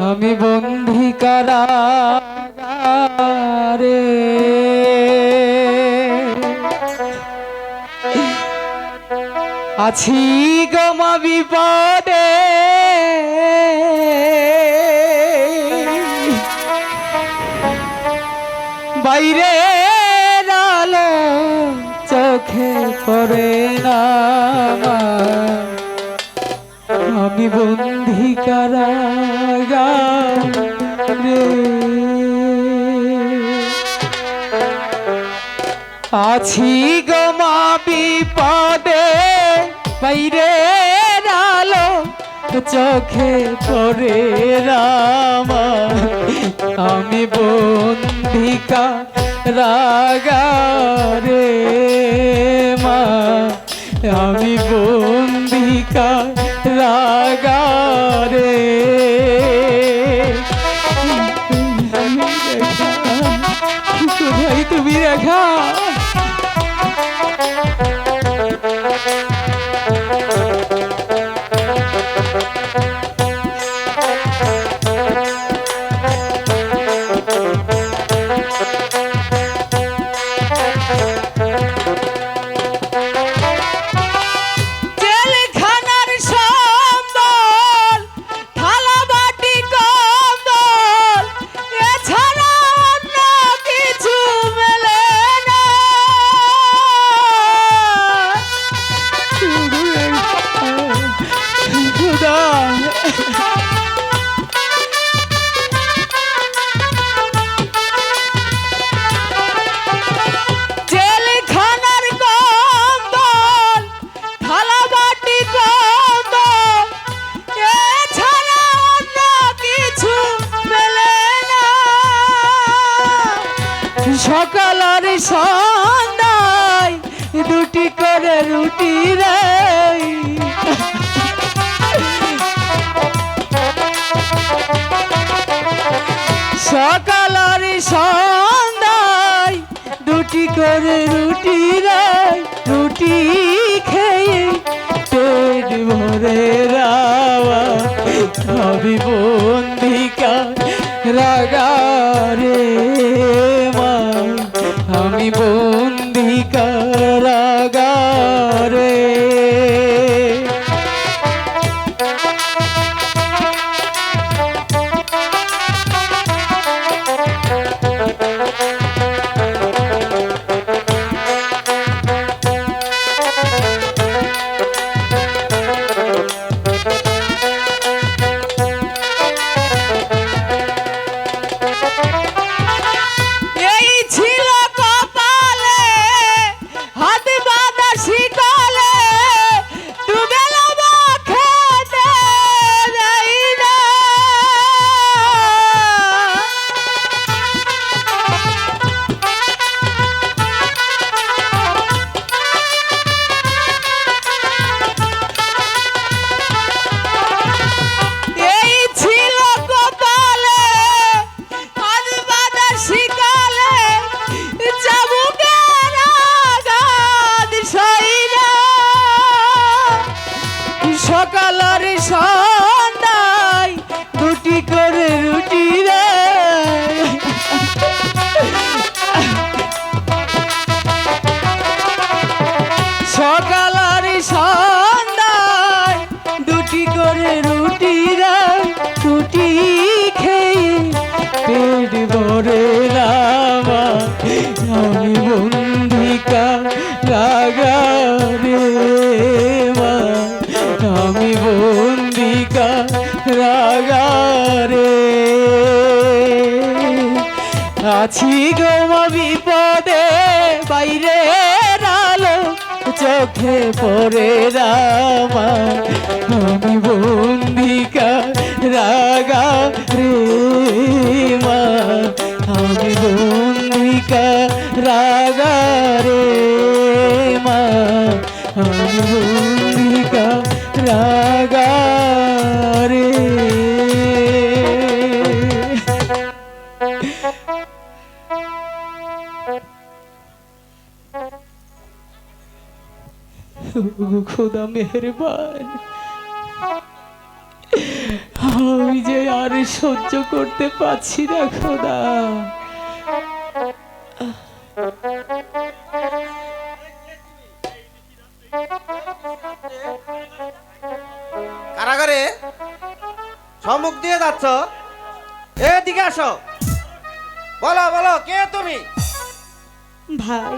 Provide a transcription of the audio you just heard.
আমি বন্দী কারাগারে আছি গো মা বিপদে বাইরে আলো চোখে পড়ে না আমি বন্দী কারাগারে আছি গো মা বিপদে বাইরে আলো চোখে পড়ে রামা আমি বন্দী কারাগারে মা আমি বন্দী কারাগারে কোথায় তুমি রেখা সকাল আর সন্ধ্যায় দুটি করে রুটি রে সকাল আর সন্ধ্যায় দুটি করে রুটি রে রুটি খেয়ে পেট ভরে রাওয়া আমি বন্দী কারাগারে মা আমি বন্দী কারাগারে সকাল আর সন্ধ্যায় দুটি করে রুটি রে সকাল আর সন্ধ্যায় দুটি করে রুটি রে রুটি খেয়ে পেট ভরে রামা আমি বন্দী কারাগারে মা আমি বন্দী কারাগারে আছি গো মা বিপদে বাইরে আলো চোখে পড়ে রামা আমি বন্দী কারাগারে মা আমি বন্দী কারাগারে মা আমি বন্দী কারাগারে खुदा मेहरबान আমি যে আর সহ্য করতে পারছি না খোদা। কারাগারে সম্মুখ দিয়ে যাচ্ছ, এদিকে আসো। বলো বলো, কে তুমি? ভাই